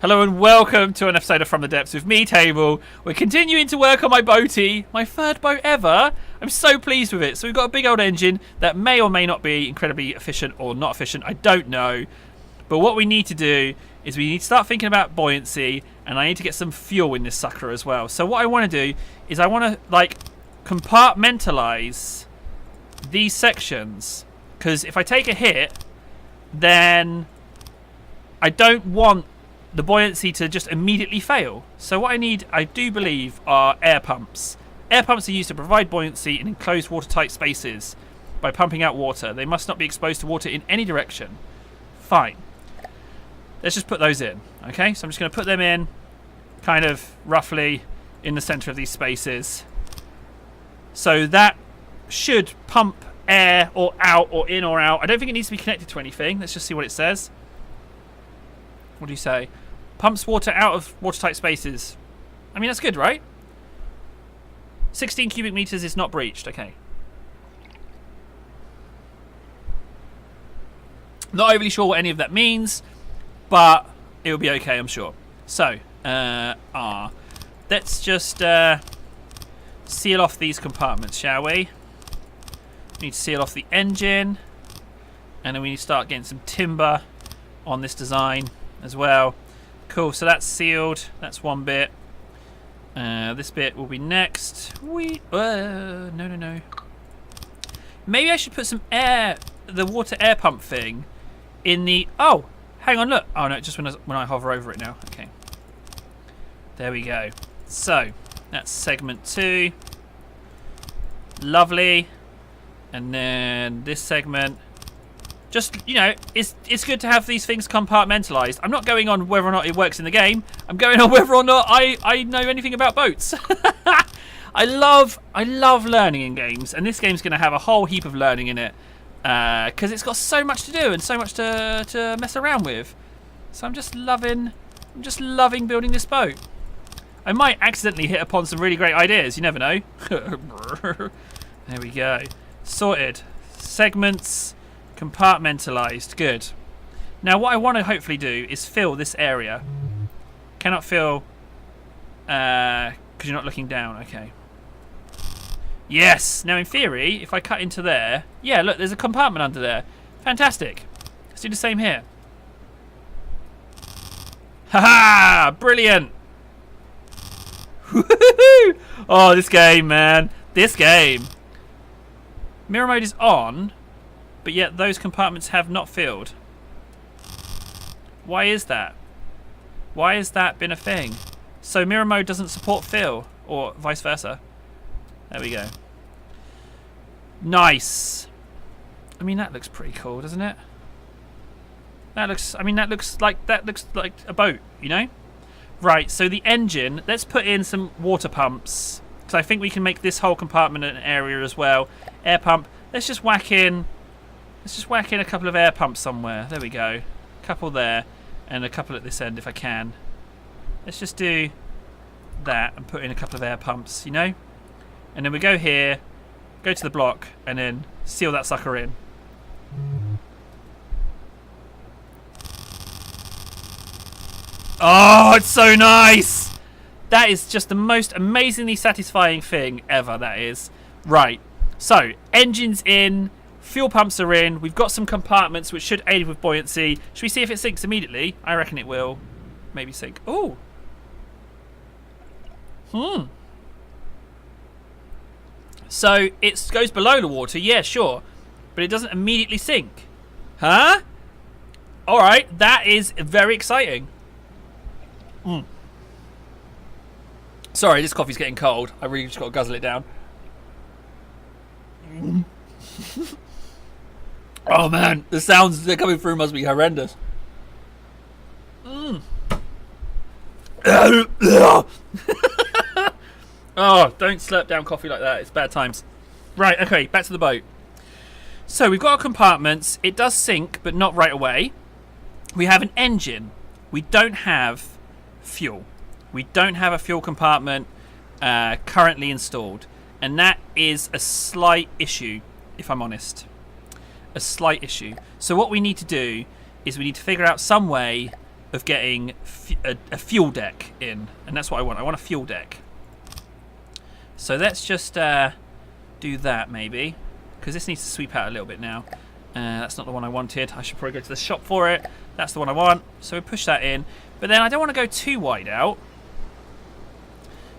Hello and welcome to an episode of From the Depths with me, Table. We're continuing to work on my boaty, my third boat ever. I'm so pleased with it. So we've got a big old engine that may or may not be incredibly efficient or not efficient. I don't know. But what we need to do is we need to start thinking about buoyancy, and I need to get some fuel in this sucker as well. So what I want to do is I want to compartmentalize these sections, because if I take a hit, then I don't want the buoyancy to just immediately fail. So what I need, I do believe, are air pumps. Air pumps are used to provide buoyancy in enclosed watertight spaces by pumping out water. They must not be exposed to water in any direction. Fine. Let's just put those in. Okay, so I'm just going to put them in kind of roughly in the center of these spaces. So that should pump air or out or in or out. I don't think it needs to be connected to anything. Let's just see what it says. What do you say? Pumps water out of watertight spaces. I mean, that's good, right? 16 cubic meters is not breached. Okay. Not overly sure what any of that means, but it'll be okay, I'm sure. So, let's just seal off these compartments, shall we? We need to seal off the engine, and then we need to start getting some timber on this design as well. Cool, so that's sealed. That's one bit. This bit will be next. No. Maybe I should put some air, the water air pump thing, in the... Oh, hang on, look. Oh, no, just when I hover over it now. Okay. There we go. So, that's segment 2. Lovely. And then this segment... Just, you know, it's good to have these things compartmentalized. I'm not going on whether or not it works in the game. I'm going on whether or not I know anything about boats. I love learning in games, and this game's going to have a whole heap of learning in it because it's got so much to do and so much to mess around with. So I'm just loving building this boat. I might accidentally hit upon some really great ideas. You never know. There we go. Sorted. Segments. Compartmentalized. Good. Now what I want to hopefully do is fill this area. Cannot fill because you're not looking down. Okay. Yes. Now in theory, if I cut into there, yeah, look, there's a compartment under there. Fantastic. Let's do the same here. Haha! Brilliant. Oh, this game, man. This game. Mirror mode is on, but yet those compartments have not filled. Why is that? Why has that been a thing? So mirror mode doesn't support fill, or vice versa. There we go. Nice. I mean, that looks pretty cool, doesn't it? That looks like a boat, you know? Right, so the engine, let's put in some water pumps, because I think we can make this whole compartment an area as well. Air pump. Let's just whack in a couple of air pumps somewhere. There we go. A couple there and a couple at this end if I can. Let's just do that and put in a couple of air pumps, you know? And then we go here, go to the block, and then seal that sucker in. Oh, it's so nice! That is just the most amazingly satisfying thing ever, that is. Right, so, engine's in. Fuel pumps are in. We've got some compartments which should aid with buoyancy. Should we see if it sinks immediately? I reckon it will. Maybe sink. Ooh. So it goes below the water. Yeah, sure. But it doesn't immediately sink. Huh? Alright. That is very exciting. Sorry, this coffee's getting cold. I really just got to guzzle it down. Oh man, the sounds that are coming through must be horrendous. Oh, don't slurp down coffee like that. It's bad times. Right, okay, back to the boat. So we've got our compartments. It does sink, but not right away. We have an engine. We don't have fuel. We don't have a fuel compartment currently installed. And that is a slight issue, if I'm honest. A slight issue. So what we need to do is we need to figure out some way of getting a fuel deck in, and that's what I want. I want a fuel deck. So let's just do that maybe, because this needs to sweep out a little bit now. That's not the one I wanted. I should probably go to the shop for it. That's the one I want. So we push that in, but then I don't want to go too wide out.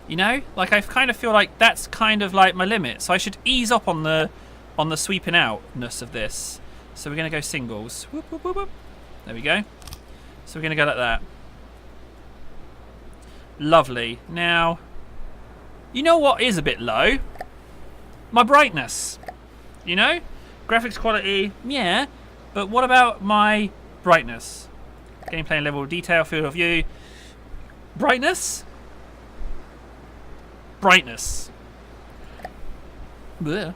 You know, like I kind of feel like that's kind of like my limit. So I should ease up on the sweeping outness of this. So we're going to go singles. Whoop, whoop, whoop, whoop. There we go. So we're going to go like that. Lovely. Now, you know what is a bit low? My brightness. You know? Graphics quality, yeah. But what about my brightness? Gameplay and level of detail, field of view. Brightness? Brightness. Blech.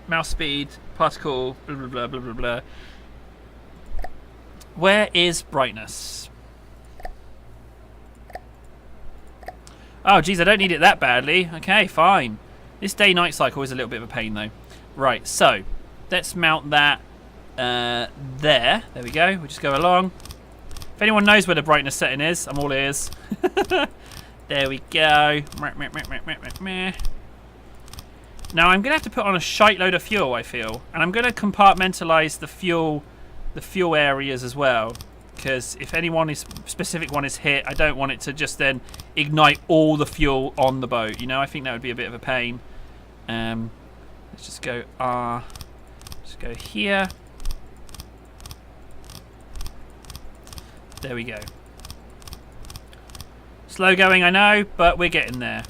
Mouse speed, particle, blah, blah, blah, blah, blah, blah. Where is brightness? Oh, geez, I don't need it that badly. Okay, fine. This day-night cycle is a little bit of a pain, though. Right, so let's mount that there. There we go. We'll just go along. If anyone knows where the brightness setting is, I'm all ears. There we go. Now I'm going to have to put on a shite load of fuel, I feel. And I'm going to compartmentalise the fuel areas as well. Because if specific one is hit, I don't want it to just then ignite all the fuel on the boat. You know, I think that would be a bit of a pain. Let's just go just go here. There we go. Slow going, I know, but we're getting there.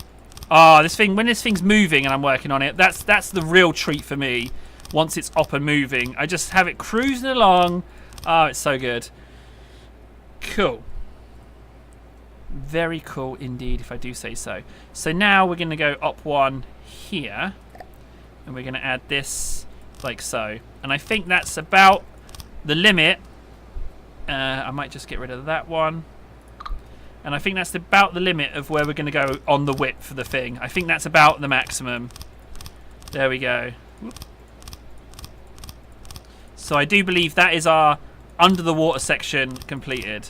When this thing's moving and I'm working on it, that's the real treat for me. Once it's up and moving, I just have it cruising along. Oh, it's so good. Cool. Very cool indeed, if I do say so. So now we're going to go up one here, and we're going to add this like so. And I think that's about the limit. I might just get rid of that one. And I think that's about the limit of where we're going to go on the width for the thing. I think that's about the maximum. There we go. So I do believe that is our under the water section completed.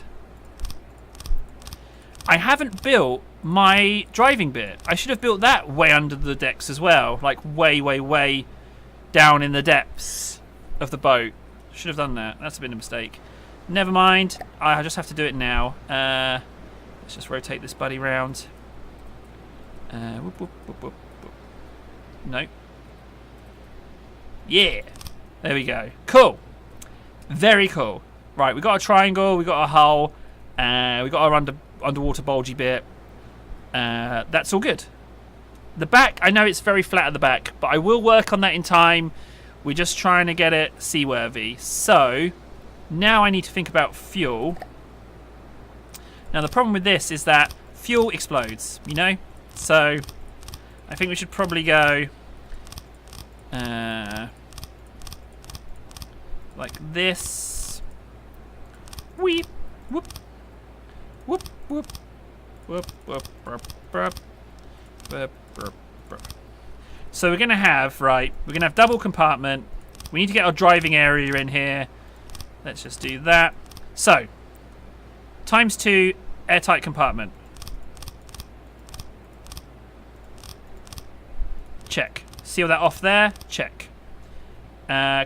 I haven't built my driving bit. I should have built that way under the decks as well. Like way, way, way down in the depths of the boat. Should have done that. That's been a mistake. Never mind. I just have to do it now. Let's just rotate this buddy round. Whoop, whoop, whoop, whoop, whoop. No. Yeah. There we go. Cool. Very cool. Right, we got a triangle, we got a hull, we got our underwater bulgy bit. That's all good. The back, I know it's very flat at the back, but I will work on that in time. We're just trying to get it seaworthy. So, now I need to think about fuel. Now the problem with this is that fuel explodes, you know? So, I think we should probably go like this. Weep, whoop, whoop, whoop, whoop, whoop, whoop, whoop, whoop, whoop, whoop. So we're going to have, we're going to have double compartment. We need to get our driving area in here. Let's just do that. So, ×2 airtight compartment. Check. Seal that off there. Check.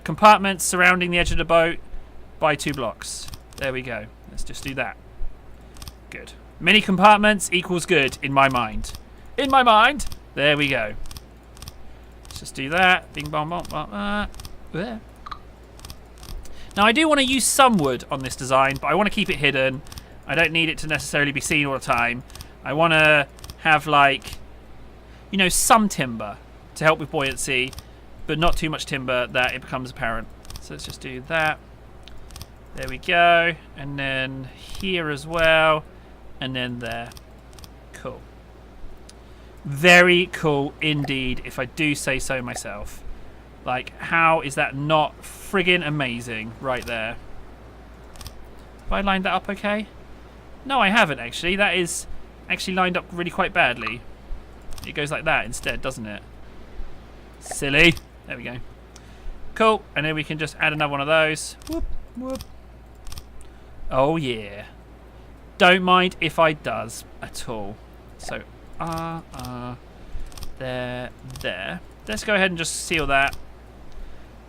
Compartments surrounding the edge of the boat by 2 blocks. There we go. Let's just do that. Good. Many compartments equals good in my mind. In my mind. There we go. Let's just do that. Bing bong bong bong. There. Now I do want to use some wood on this design, but I want to keep it hidden. I don't need it to necessarily be seen all the time. I want to have some timber to help with buoyancy, but not too much timber that it becomes apparent. So let's just do that. There we go. And then here as well. And then there. Cool. Very cool indeed, if I do say so myself. Like, how is that not friggin' amazing right there? Have I lined that up okay? No, I haven't actually. That is actually lined up really quite badly. It goes like that instead, doesn't it? Silly. There we go. Cool. And then we can just add another one of those. Whoop, whoop. Oh, yeah. Don't mind if I does at all. So, there. Let's go ahead and just seal that.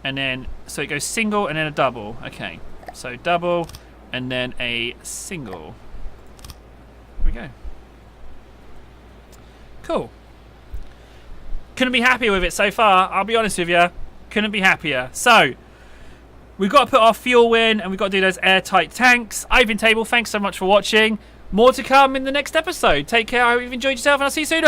And then, so it goes single and then a double. Okay. So double and then a single. Here we go. Cool. Couldn't be happier with it so far. I'll be honest with you. Couldn't be happier. So, we've got to put our fuel in and we've got to do those airtight tanks. I've been Table. Thanks so much for watching. More to come in the next episode. Take care. I hope you've enjoyed yourself and I'll see you soon.